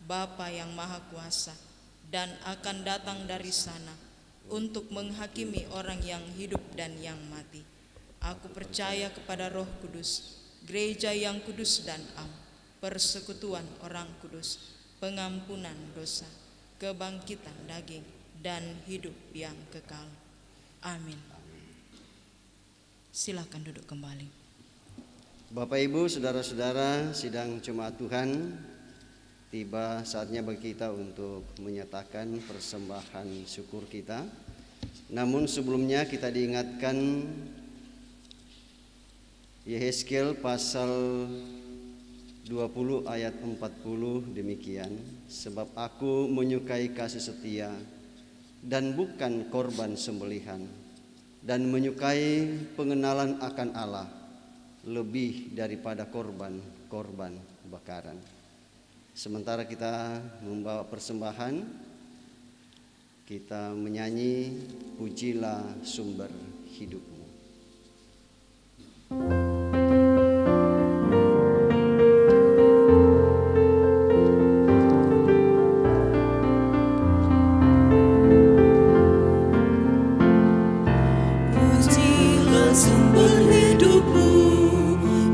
Bapa yang Maha Kuasa, dan akan datang dari sana untuk menghakimi orang yang hidup dan yang mati. Aku percaya kepada Roh Kudus, gereja yang kudus dan am, persekutuan orang kudus, pengampunan dosa, kebangkitan daging, dan hidup yang kekal. Amin. Silakan duduk kembali. Bapak Ibu, saudara-saudara sidang Jemaat Tuhan, tiba saatnya bagi kita untuk menyatakan persembahan syukur kita. Namun sebelumnya kita diingatkan Yehezkiel pasal 20 ayat 40 demikian, sebab aku menyukai kasih setia dan bukan korban sembelihan, dan menyukai pengenalan akan Allah lebih daripada korban bakaran. Sementara kita membawa persembahan, kita menyanyi Pujilah Sumber Hidupmu. Pujilah sumber hidupmu,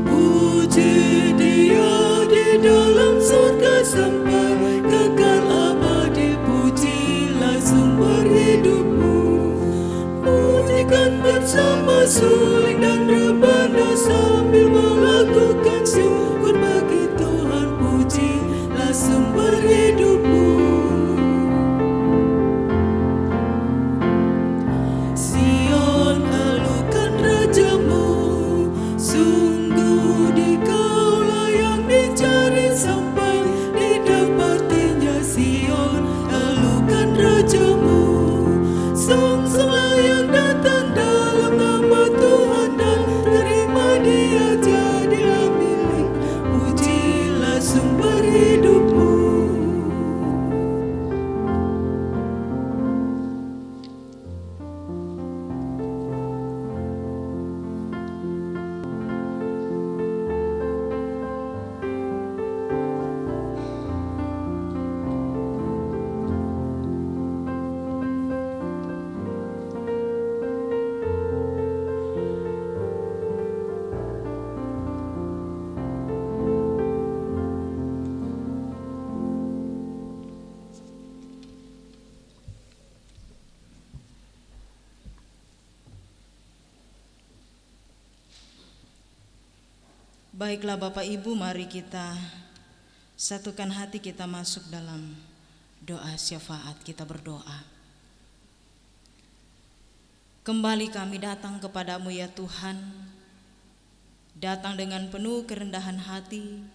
puji Dia di dalam surga sampai kekal abadi. Pujilah sumber hidupmu, pujikan bersama suling dan rebana sambil melakukan syukur bagi Tuhan. Pujilah sumber hidupmu. Sion, alukan rajamu, sungguh dikaulah yang dicari sampai didapatinya. Sion, alukan rajamu, songsonglah yang datang dalam nama Tuhan, dan terima Dia jadilah milik. Pujilah sumber hidupmu. Baiklah Bapak Ibu, mari kita satukan hati kita masuk dalam doa syafaat. Kita berdoa. Kembali kami datang kepadamu ya Tuhan, datang dengan penuh kerendahan hati,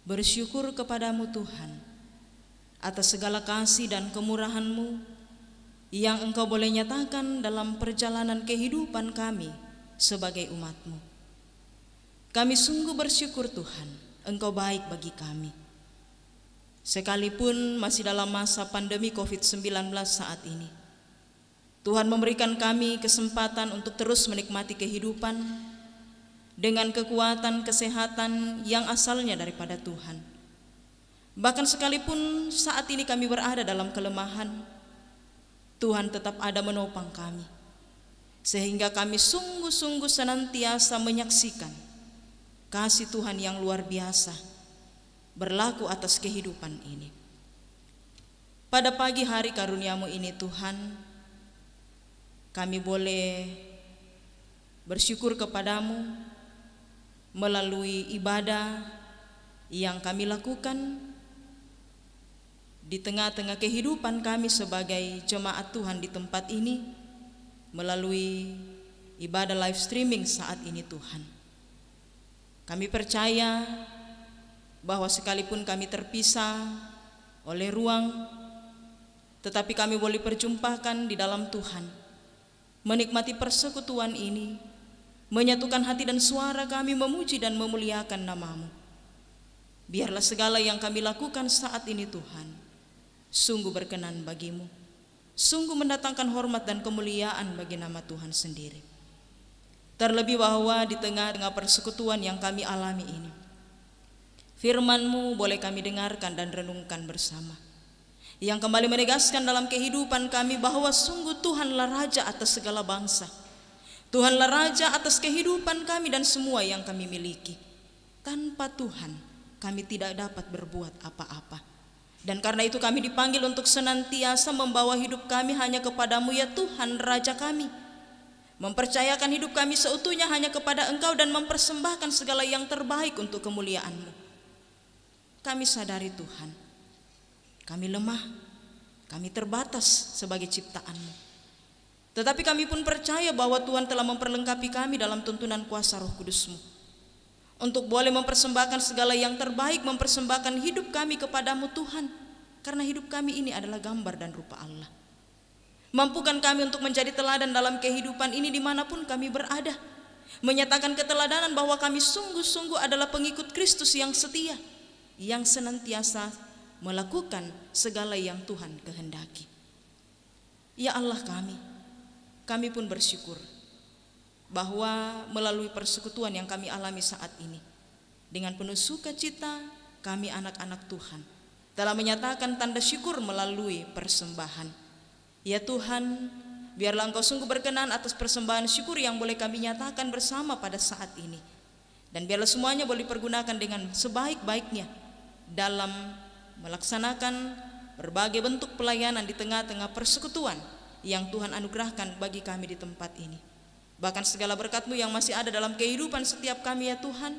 bersyukur kepadamu Tuhan atas segala kasih dan kemurahan-Mu yang Engkau boleh nyatakan dalam perjalanan kehidupan kami sebagai umat-Mu. Kami sungguh bersyukur Tuhan, Engkau baik bagi kami. Sekalipun masih dalam masa pandemi COVID-19 saat ini, Tuhan memberikan kami kesempatan untuk terus menikmati kehidupan dengan kekuatan kesehatan yang asalnya daripada Tuhan. Bahkan sekalipun saat ini kami berada dalam kelemahan, Tuhan tetap ada menopang kami, sehingga kami sungguh-sungguh senantiasa menyaksikan kasih Tuhan yang luar biasa berlaku atas kehidupan ini. Pada pagi hari karunia-Mu ini Tuhan, kami boleh bersyukur kepadamu melalui ibadah yang kami lakukan di tengah-tengah kehidupan kami sebagai jemaat Tuhan di tempat ini, melalui ibadah live streaming saat ini Tuhan. Kami percaya bahwa sekalipun kami terpisah oleh ruang, tetapi kami boleh perjumpakan di dalam Tuhan, menikmati persekutuan ini, menyatukan hati dan suara kami memuji dan memuliakan nama-Mu. Biarlah segala yang kami lakukan saat ini Tuhan sungguh berkenan bagi-Mu, sungguh mendatangkan hormat dan kemuliaan bagi nama Tuhan sendiri. Terlebih bahwa di tengah-tengah persekutuan yang kami alami ini, firman-Mu boleh kami dengarkan dan renungkan bersama, yang kembali menegaskan dalam kehidupan kami bahwa sungguh Tuhanlah Raja atas segala bangsa, Tuhanlah Raja atas kehidupan kami dan semua yang kami miliki. Tanpa Tuhan kami tidak dapat berbuat apa-apa. Dan karena itu kami dipanggil untuk senantiasa membawa hidup kami hanya kepadamu ya Tuhan Raja kami, mempercayakan hidup kami seutuhnya hanya kepada Engkau dan mempersembahkan segala yang terbaik untuk kemuliaan-Mu. Kami sadari Tuhan, kami lemah, kami terbatas sebagai ciptaan-Mu. Tetapi kami pun percaya bahwa Tuhan telah memperlengkapi kami dalam tuntunan kuasa Roh Kudus-Mu, untuk boleh mempersembahkan segala yang terbaik, mempersembahkan hidup kami kepadamu Tuhan, karena hidup kami ini adalah gambar dan rupa Allah. Mampukan kami untuk menjadi teladan dalam kehidupan ini dimanapun kami berada, menyatakan keteladanan bahwa kami sungguh-sungguh adalah pengikut Kristus yang setia, yang senantiasa melakukan segala yang Tuhan kehendaki. Ya Allah kami pun bersyukur bahwa melalui persekutuan yang kami alami saat ini, dengan penuh sukacita kami anak-anak Tuhan telah menyatakan tanda syukur melalui persembahan. Ya Tuhan, biarlah Engkau sungguh berkenan atas persembahan syukur yang boleh kami nyatakan bersama pada saat ini. Dan biarlah semuanya boleh dipergunakan dengan sebaik-baiknya dalam melaksanakan berbagai bentuk pelayanan di tengah-tengah persekutuan yang Tuhan anugerahkan bagi kami di tempat ini. Bahkan segala berkat-Mu yang masih ada dalam kehidupan setiap kami ya Tuhan,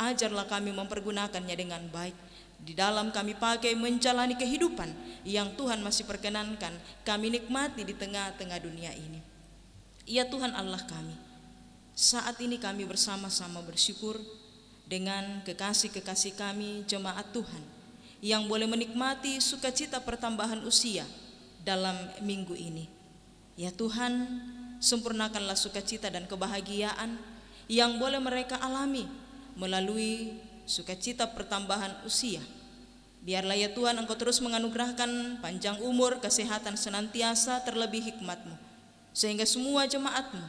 ajarlah kami mempergunakannya dengan baik. Di dalam kami pakai menjalani kehidupan yang Tuhan masih perkenankan kami nikmati di tengah-tengah dunia ini. Ya Tuhan Allah kami, saat ini kami bersama-sama bersyukur dengan kekasih-kekasih kami jemaat Tuhan yang boleh menikmati sukacita pertambahan usia dalam minggu ini. Ya Tuhan, sempurnakanlah sukacita dan kebahagiaan yang boleh mereka alami melalui sukacita pertambahan usia. Biarlah ya Tuhan Engkau terus menganugerahkan panjang umur, kesehatan senantiasa, terlebih hikmat-Mu, sehingga semua jemaat-Mu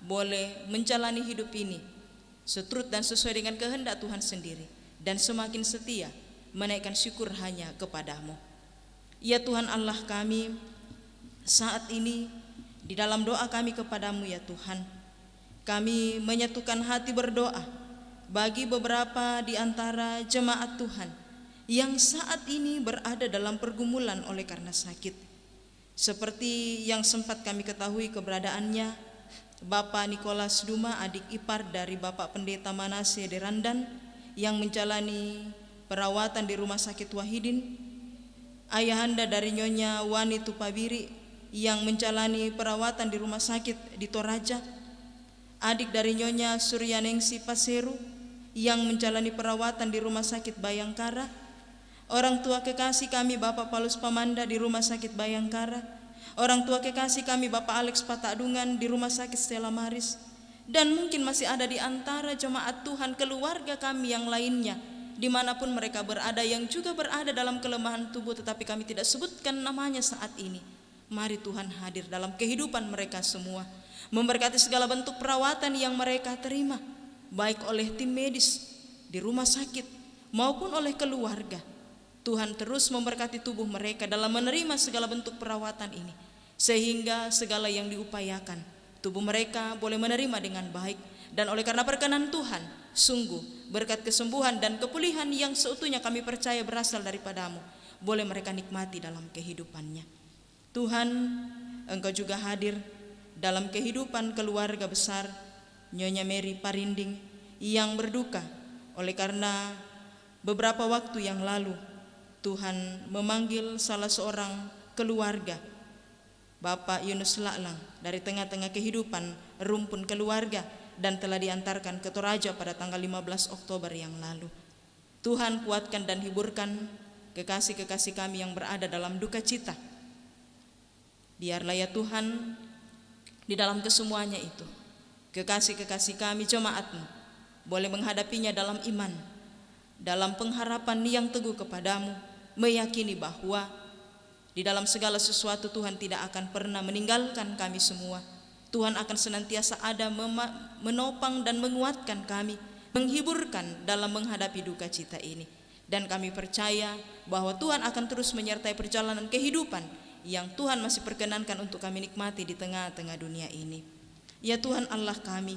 boleh menjalani hidup ini seturut dan sesuai dengan kehendak Tuhan sendiri, dan semakin setia menaikkan syukur hanya kepadamu. Ya Tuhan Allah kami, saat ini di dalam doa kami kepadamu ya Tuhan, kami menyatukan hati berdoa bagi beberapa di antara jemaat Tuhan yang saat ini berada dalam pergumulan oleh karena sakit. Seperti yang sempat kami ketahui keberadaannya Bapak Nikolas Duma, adik ipar dari Bapak Pendeta Manase Derandan yang menjalani perawatan di Rumah Sakit Wahidin, ayahanda dari Nyonya Wani Tupabiri yang menjalani perawatan di Rumah Sakit di Toraja, adik dari Nyonya Suryaningsi Paseru yang menjalani perawatan di Rumah Sakit Bayangkara, orang tua kekasih kami Bapak Paulus Pamanda di Rumah Sakit Bayangkara, orang tua kekasih kami Bapak Alex Patadungan di Rumah Sakit Stella Maris, dan mungkin masih ada di antara jemaat Tuhan keluarga kami yang lainnya dimanapun mereka berada yang juga berada dalam kelemahan tubuh tetapi kami tidak sebutkan namanya saat ini. Mari Tuhan hadir dalam kehidupan mereka semua, memberkati segala bentuk perawatan yang mereka terima, baik oleh tim medis di rumah sakit maupun oleh keluarga. Tuhan terus memberkati tubuh mereka dalam menerima segala bentuk perawatan ini, sehingga segala yang diupayakan tubuh mereka boleh menerima dengan baik. Dan oleh karena perkenan Tuhan, sungguh berkat kesembuhan dan kepulihan yang seutuhnya kami percaya berasal daripadamu, boleh mereka nikmati dalam kehidupannya. Tuhan, Engkau juga hadir dalam kehidupan keluarga besar Nyonya Mary Parinding yang berduka oleh karena beberapa waktu yang lalu Tuhan memanggil salah seorang keluarga, Bapak Yunus Laklang, dari tengah-tengah kehidupan rumpun keluarga dan telah diantarkan ke Toraja pada tanggal 15 Oktober yang lalu. Tuhan kuatkan dan hiburkan kekasih-kekasih kami yang berada dalam duka cita. Biarlah ya Tuhan, di dalam kesemuanya itu kekasih-kekasih kami jemaat-Mu boleh menghadapinya dalam iman, dalam pengharapan yang teguh kepadamu, meyakini bahwa di dalam segala sesuatu Tuhan tidak akan pernah meninggalkan kami semua. Tuhan akan senantiasa ada menopang dan menguatkan kami, menghiburkan dalam menghadapi duka cita ini. Dan kami percaya bahwa Tuhan akan terus menyertai perjalanan kehidupan yang Tuhan masih perkenankan untuk kami nikmati di tengah-tengah dunia ini. Ya Tuhan Allah kami,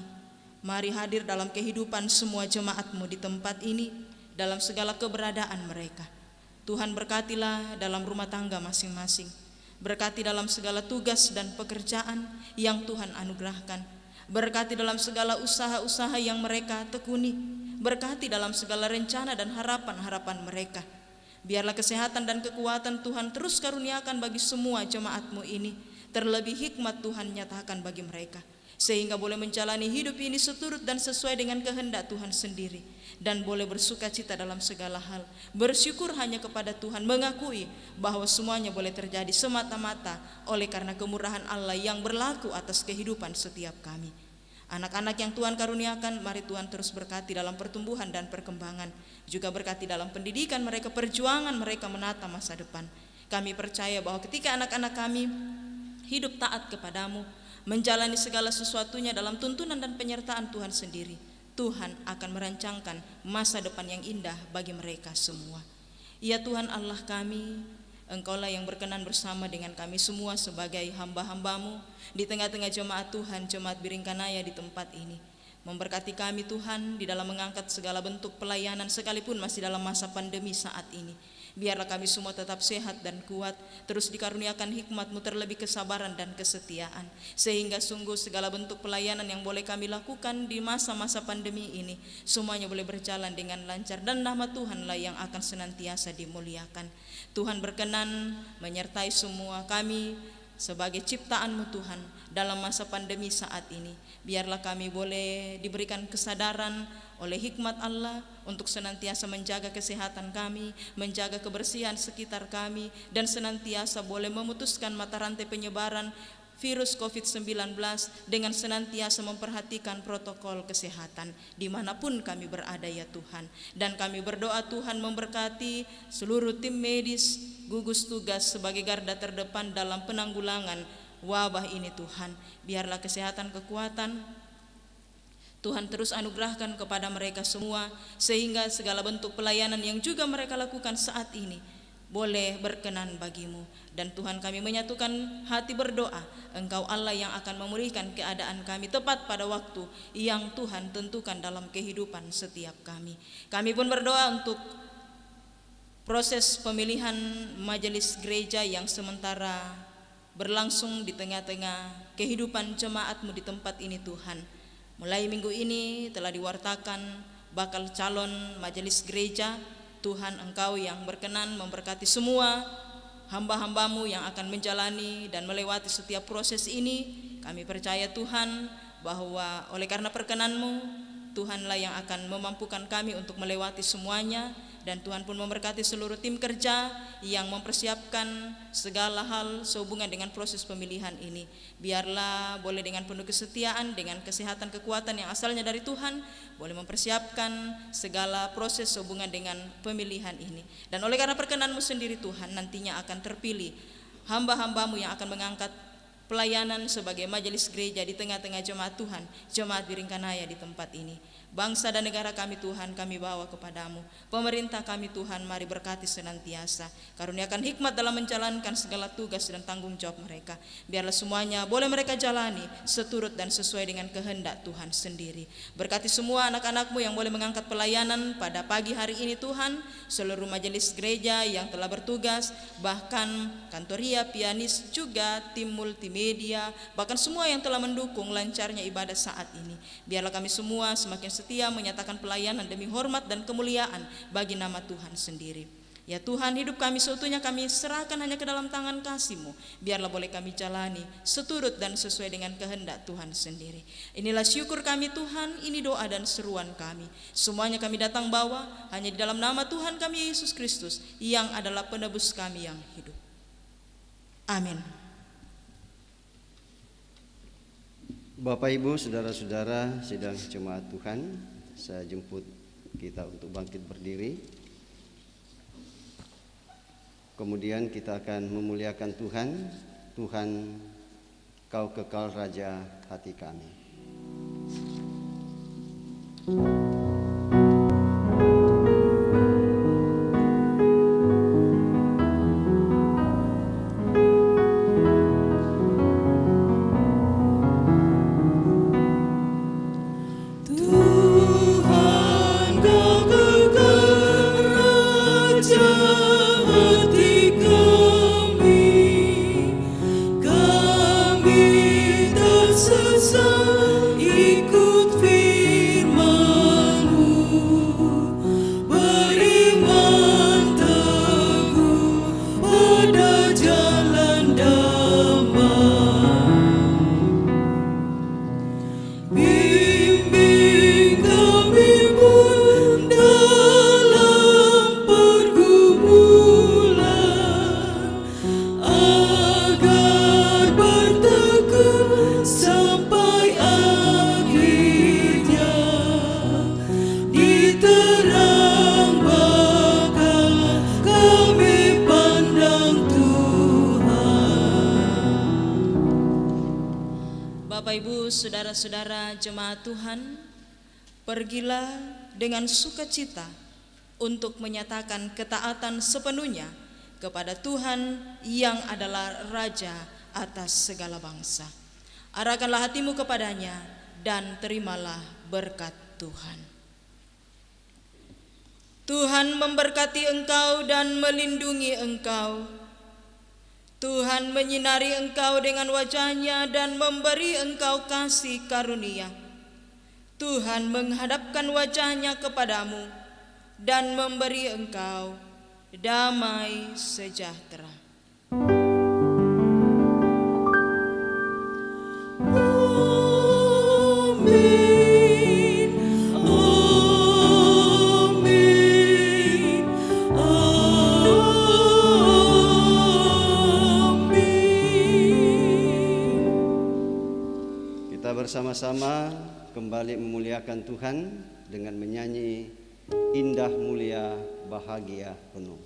mari hadir dalam kehidupan semua jemaat-Mu di tempat ini, dalam segala keberadaan mereka. Tuhan berkatilah dalam rumah tangga masing-masing, berkati dalam segala tugas dan pekerjaan yang Tuhan anugerahkan, berkati dalam segala usaha-usaha yang mereka tekuni, berkati dalam segala rencana dan harapan-harapan mereka. Biarlah kesehatan dan kekuatan Tuhan terus karuniakan bagi semua jemaat-Mu ini, terlebih hikmat Tuhan nyatakan bagi mereka, sehingga boleh menjalani hidup ini seturut dan sesuai dengan kehendak Tuhan sendiri, dan boleh bersuka cita dalam segala hal, bersyukur hanya kepada Tuhan, mengakui bahwa semuanya boleh terjadi semata-mata oleh karena kemurahan Allah yang berlaku atas kehidupan setiap kami. Anak-anak yang Tuhan karuniakan, mari Tuhan terus berkati dalam pertumbuhan dan perkembangan, juga berkati dalam pendidikan mereka, perjuangan mereka menata masa depan. Kami percaya bahwa ketika anak-anak kami hidup taat kepadamu, menjalani segala sesuatunya dalam tuntunan dan penyertaan Tuhan sendiri, Tuhan akan merancangkan masa depan yang indah bagi mereka semua. Ya Tuhan Allah kami, Engkaulah yang berkenan bersama dengan kami semua sebagai hamba-hamba-Mu di tengah-tengah jemaat Tuhan, jemaat Biringkanaya di tempat ini. Memberkati kami Tuhan di dalam mengangkat segala bentuk pelayanan sekalipun masih dalam masa pandemi saat ini. Biarlah kami semua tetap sehat dan kuat, terus dikaruniakan hikmat-Mu, terlebih kesabaran dan kesetiaan, sehingga sungguh segala bentuk pelayanan yang boleh kami lakukan di masa-masa pandemi ini, semuanya boleh berjalan dengan lancar, dan nama Tuhanlah yang akan senantiasa dimuliakan. Tuhan berkenan menyertai semua kami sebagai ciptaan-Mu Tuhan dalam masa pandemi saat ini. Biarlah kami boleh diberikan kesadaran oleh hikmat Allah untuk senantiasa menjaga kesehatan kami, menjaga kebersihan sekitar kami, dan senantiasa boleh memutuskan mata rantai penyebaran virus COVID-19 dengan senantiasa memperhatikan protokol kesehatan dimanapun kami berada ya Tuhan. Dan kami berdoa Tuhan memberkati seluruh tim medis, gugus tugas sebagai garda terdepan dalam penanggulangan wabah ini Tuhan. Biarlah kesehatan, kekuatan Tuhan terus anugerahkan kepada mereka semua, sehingga segala bentuk pelayanan yang juga mereka lakukan saat ini boleh berkenan bagi-Mu. Dan Tuhan kami menyatukan hati berdoa, Engkau Allah yang akan memulihkan keadaan kami tepat pada waktu yang Tuhan tentukan dalam kehidupan setiap kami. Kami pun berdoa untuk proses pemilihan majelis gereja yang sementara berlangsung di tengah-tengah kehidupan jemaat-Mu di tempat ini Tuhan. Mulai minggu ini telah diwartakan bakal calon majelis gereja. Tuhan, Engkau yang berkenan memberkati semua hamba-hamba-Mu yang akan menjalani dan melewati setiap proses ini. Kami percaya Tuhan bahwa oleh karena perkenan-Mu, Tuhanlah yang akan memampukan kami untuk melewati semuanya. Dan Tuhan pun memberkati seluruh tim kerja yang mempersiapkan segala hal sehubungan dengan proses pemilihan ini. Biarlah boleh dengan penuh kesetiaan, dengan kesehatan, kekuatan yang asalnya dari Tuhan, boleh mempersiapkan segala proses sehubungan dengan pemilihan ini. Dan oleh karena perkenan-Mu sendiri Tuhan, nantinya akan terpilih hamba-hamba-Mu yang akan mengangkat pelayanan sebagai majelis gereja di tengah-tengah jemaat Tuhan, jemaat Biringkanaya di tempat ini. Bangsa dan negara kami Tuhan, kami bawa kepadamu. Pemerintah kami Tuhan, mari berkati senantiasa. Karuniakan hikmat dalam menjalankan segala tugas dan tanggung jawab mereka. Biarlah semuanya boleh mereka jalani seturut dan sesuai dengan kehendak Tuhan sendiri. Berkati semua anak-anak-Mu yang boleh mengangkat pelayanan pada pagi hari ini Tuhan. Seluruh majelis gereja yang telah bertugas, bahkan kantoria, pianis, juga tim multimedia, bahkan semua yang telah mendukung lancarnya ibadah saat ini. Biarlah kami semua semakin setia menyatakan pelayanan demi hormat dan kemuliaan bagi nama Tuhan sendiri. Ya Tuhan, hidup kami seutuhnya kami serahkan hanya ke dalam tangan kasih-Mu. Biarlah boleh kami jalani seturut dan sesuai dengan kehendak Tuhan sendiri. Inilah syukur kami Tuhan, ini doa dan seruan kami. Semuanya kami datang bawa hanya di dalam nama Tuhan kami Yesus Kristus yang adalah penebus kami yang hidup. Amin. Bapak, Ibu, saudara-saudara sidang jemaat Tuhan, saya jemput kita untuk bangkit berdiri. Kemudian kita akan memuliakan Tuhan. Tuhan, Kau kekal Raja hati kami. Saudara-saudara jemaat Tuhan, pergilah dengan sukacita untuk menyatakan ketaatan sepenuhnya kepada Tuhan yang adalah Raja atas segala bangsa. Arahkanlah hatimu kepadanya dan terimalah berkat Tuhan. Tuhan memberkati engkau dan melindungi engkau. Tuhan menyinari engkau dengan wajah-Nya dan memberi engkau kasih karunia. Tuhan menghadapkan wajah-Nya kepadamu dan memberi engkau damai sejahtera. Bersama-sama kembali memuliakan Tuhan dengan menyanyi Indah Mulia Bahagia Penuh.